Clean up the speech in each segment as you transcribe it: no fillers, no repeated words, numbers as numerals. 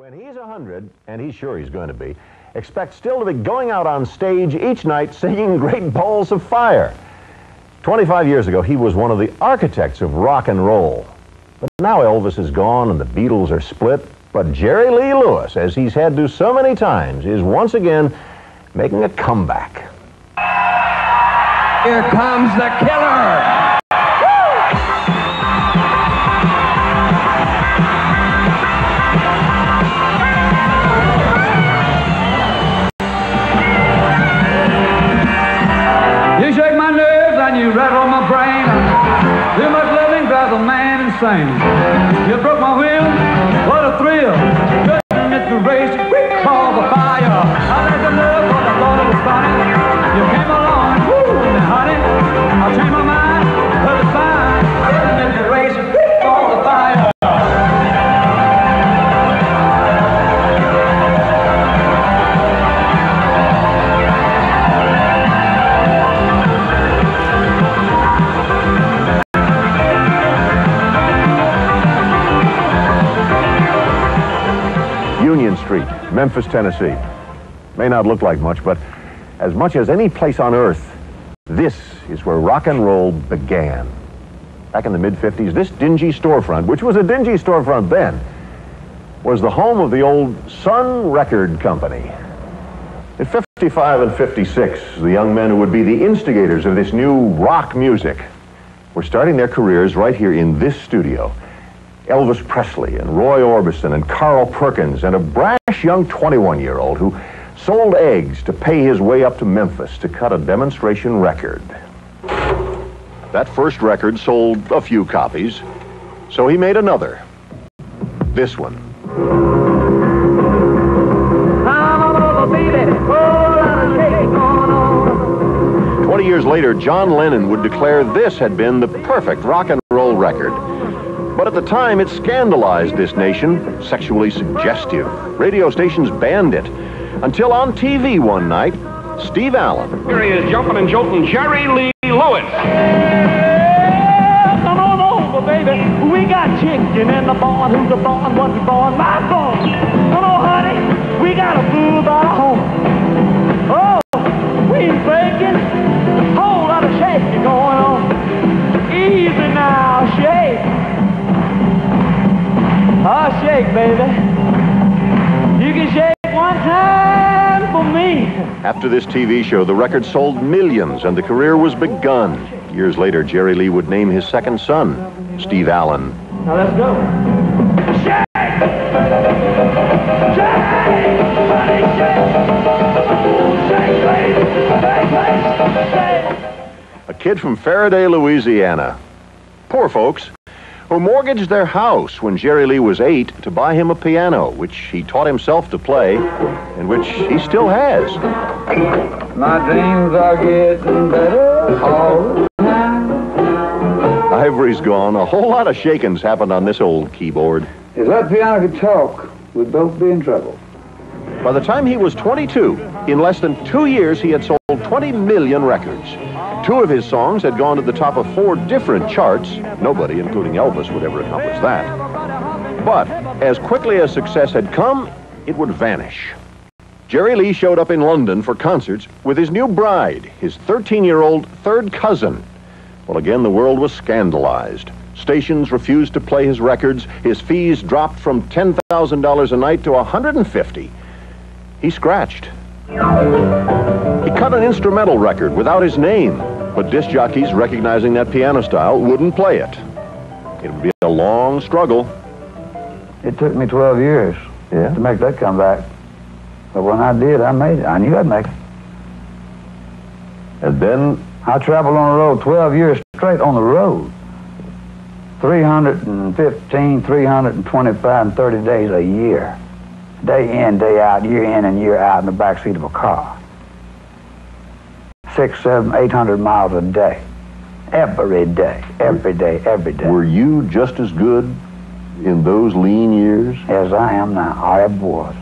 When he's 100, and he's sure he's going to be, expect still to be going out on stage each night singing Great Balls of Fire. 25 years ago, he was one of the architects of rock and roll. But now Elvis is gone and the Beatles are split. But Jerry Lee Lewis, as he's had to so many times, is once again making a comeback. Here comes the killer! You shake my nerves and you rattle my brain. Too much living drives a man insane. You broke my will, what a thrill. Couldn't admit the race, quick call the fire. I let the love, but I thought it was funny. You came along and woo, honey, I changed my mind, but it's fine. Couldn't admit the race, quick call the fire. Union Street, Memphis, Tennessee. May not look like much as any place on earth, this is where rock and roll began. Back in the mid-50s, this dingy storefront, which was a dingy storefront then, was the home of the old Sun Record Company. At 55 and 56, the young men who would be the instigators of this new rock music were starting their careers right here in this studio. Elvis Presley and Roy Orbison and Carl Perkins and a brash young 21-year-old who sold eggs to pay his way up to Memphis to cut a demonstration record. That first record sold a few copies, so he made another. This one. 20 years later, John Lennon would declare this had been the perfect rock and roll record. But at the time, it scandalized this nation, sexually suggestive. Radio stations banned it. Until on TV one night, Steve Allen. Here he is, jumping and jolting, Jerry Lee Lewis. Come on over, baby. We got chicken in the barn. Who's the barn? What's the barn? My barn. Come on, honey. We got a fool by home. Oh, we ain't breaking. Whole lot of shaking going on. Easy now, shake. Oh, shake, baby. You can shake one time for me. After this TV show, the record sold millions and the career was begun. Years later, Jerry Lee would name his second son, Steve Allen. Now let's go. Shake! Shake! Honey, shake! Shake, baby! Shake, shake! A kid from Faraday, Louisiana. Poor folks who mortgaged their house when Jerry Lee was 8 to buy him a piano, which he taught himself to play, and which he still has. My dreams are getting better all the time. Ivory's gone. A whole lot of shakings happened on this old keyboard. If that piano could talk, we'd both be in trouble. By the time he was 22, in less than 2 years, he had sold 20 million records. 2 of his songs had gone to the top of 4 different charts. Nobody, including Elvis, would ever accomplish that. But as quickly as success had come, it would vanish. Jerry Lee showed up in London for concerts with his new bride, his 13-year-old third cousin. Well, again, the world was scandalized. Stations refused to play his records. His fees dropped from $10,000 a night to $150,000. He scratched. He cut an instrumental record without his name, but disc jockeys, recognizing that piano style, wouldn't play it. It would be a long struggle. It took me 12 years to make that comeback. But when I did, I made it. I knew I'd make it. And then I traveled on the road 12 years straight on the road. 315, 325, and 30 days a year. Day in, day out, year in and year out in the back seat of a car. 600, 700, 800 miles a day. Every day, every day, every day. Were you just as good in those lean years? As I am now. I ever was.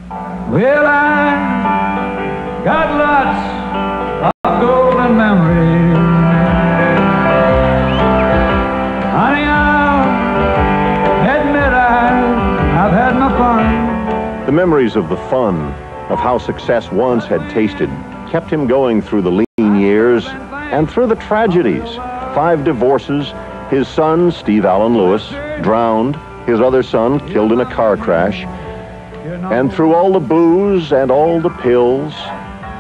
Well, I got lots of golden memories. Honey, I'll admit I've had my fun. The memories of the fun, of how success once had tasted, kept him going through the lean years and through the tragedies. 5 divorces, his son, Steve Allen Lewis, drowned, his other son killed in a car crash, and through all the booze and all the pills.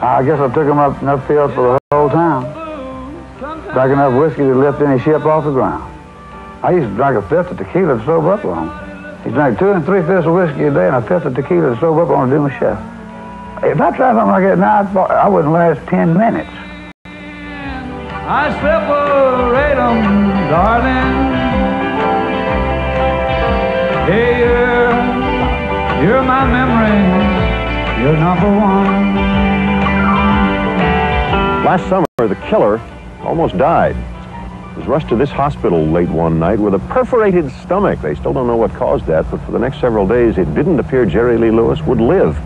I guess I took him up enough pills for the whole town. Drank enough whiskey to lift any ship off the ground. I used to drink a fifth of tequila to sober up on. He drank 2 3/5 of whiskey a day and a fifth of tequila to sober up on to do my chef. If I tried something like that now, I wouldn't last 10 minutes. I separate 'em, darling. Hey, you're my memory. You're number one. Last summer, the killer almost died. He was rushed to this hospital late one night with a perforated stomach. They still don't know what caused that, but for the next several days, it didn't appear Jerry Lee Lewis would live.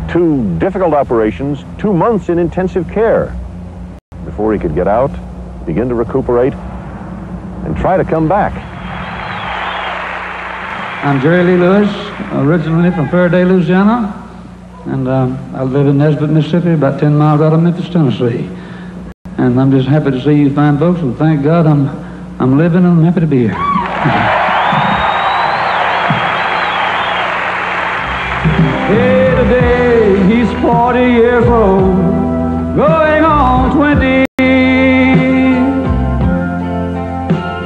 2 difficult operations, 2 months in intensive care before he could get out, begin to recuperate, and try to come back. I'm Jerry Lee Lewis, originally from Faraday, Louisiana, and I live in Nesbitt, Mississippi, about 10 miles out of Memphis, Tennessee. And I'm just happy to see you fine folks, and thank God I'm living and I'm happy to be here. Hey, today he's 40 years old, going on 20,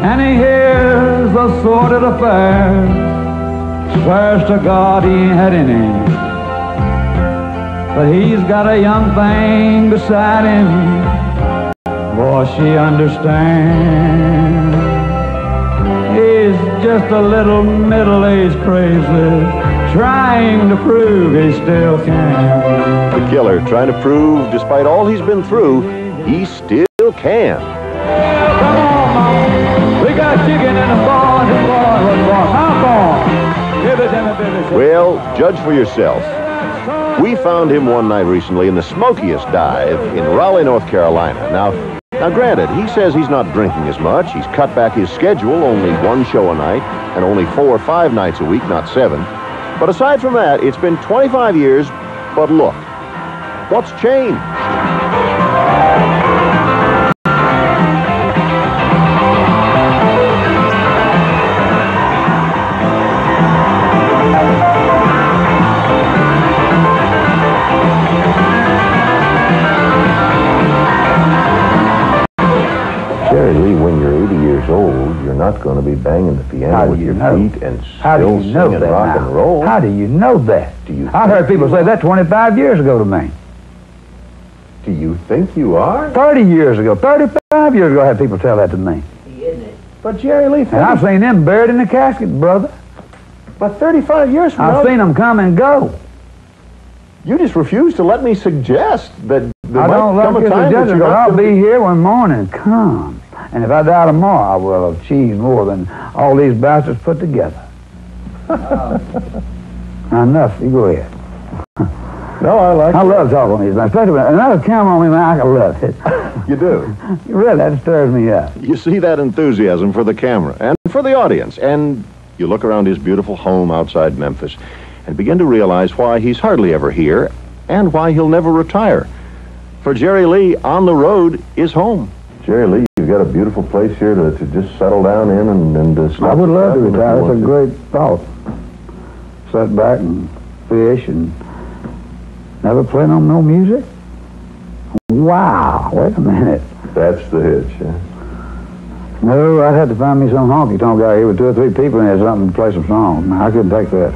and he hears a sordid affair. Swears to God he ain't had any, but he's got a young thing beside him. Boy, she understands. He's just a little middle-aged crazy, trying to prove he still can. The killer trying to prove, despite all he's been through, he still can. Come on, Mama. We got chicken in the barn. How far? Well, judge for yourself. We found him one night recently in the smokiest dive in Raleigh, North Carolina. Now, granted, he says he's not drinking as much. He's cut back his schedule, only 1 show a night, and only 4 or 5 nights a week, not 7. But aside from that, it's been 25 years, but look, what's changed? Jerry Lee, when you're 80 years old, you're not going to be banging the piano with your feet and still singing rock and roll. How do you know that? I heard people say that 25 years ago to me. Do you think you are? 30 years ago, 35 years ago, I had people tell that to me. But Jerry Lee, and I've seen them buried in the casket, brother. But 35 years from now, I've seen them come and go. You just refuse to let me suggest that there I don't might come a time that you're not I'll gonna be here when morning comes. And if I die tomorrow, I will have achieved more than all these bastards put together. Enough. You go ahead. No, I like I love talking on these things. Especially when another camera on me, man, I love it. You do? Really, that stirs me up. You see that enthusiasm for the camera and for the audience, and you look around his beautiful home outside Memphis and begin to realize why he's hardly ever here and why he'll never retire. For Jerry Lee, on the road is home. Jerry Lee, you've got a beautiful place here to just settle down in and I would love to retire. It's a great thought. Sit back and fish and never play no music? Wow, wait a minute. That's the hitch, huh? No, I'd have to find me some honky-tonk guy here with 2 or 3 people and have something to play some songs. No, I couldn't take that.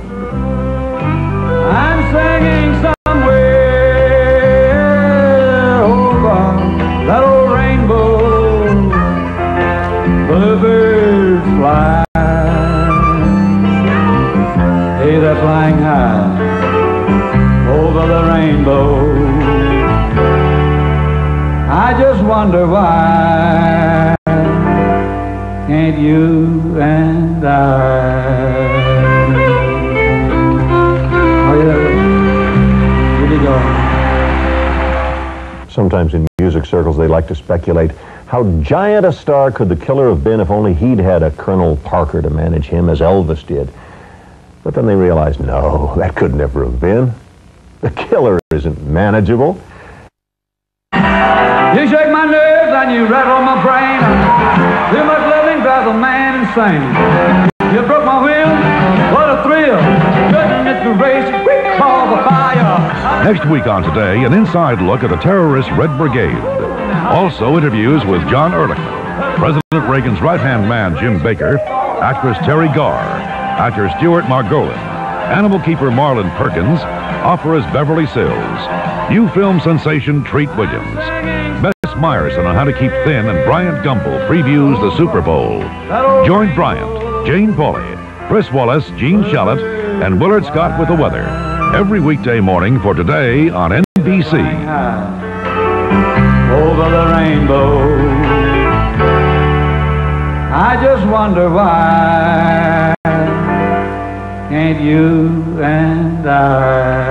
I'm singing somewhere over that old rainbow. Bluebirds fly. Hey, they're flying high over the rainbow. I just wonder why can't you and I? Oh, yeah. Here we go. Sometimes in music circles they like to speculate how giant a star could the killer have been if only he'd had a Colonel Parker to manage him as Elvis did. But But then they realized, no, that could never have been. The killer isn't manageable. You shake my nerves and you rattle my brain. Too much living drives a man insane. You broke my will, what a thrill. Couldn't miss the race, quick call the fire. Next week on Today, an inside look at the terrorist Red Brigade. Also interviews with John Ehrlichman, President Reagan's right-hand man Jim Baker, actress Terry Garr, actor Stuart Margolin, animal keeper Marlon Perkins, opera's Beverly Sills, new film sensation Treat Williams, Bess Myerson on how to keep thin, and Bryant Gumbel previews the Super Bowl. Join Bryant, Jane Pauley, Chris Wallace, Gene Shalit, and Willard Scott with the weather every weekday morning for Today on NBC. Over the rainbow, I just wonder why can't you and I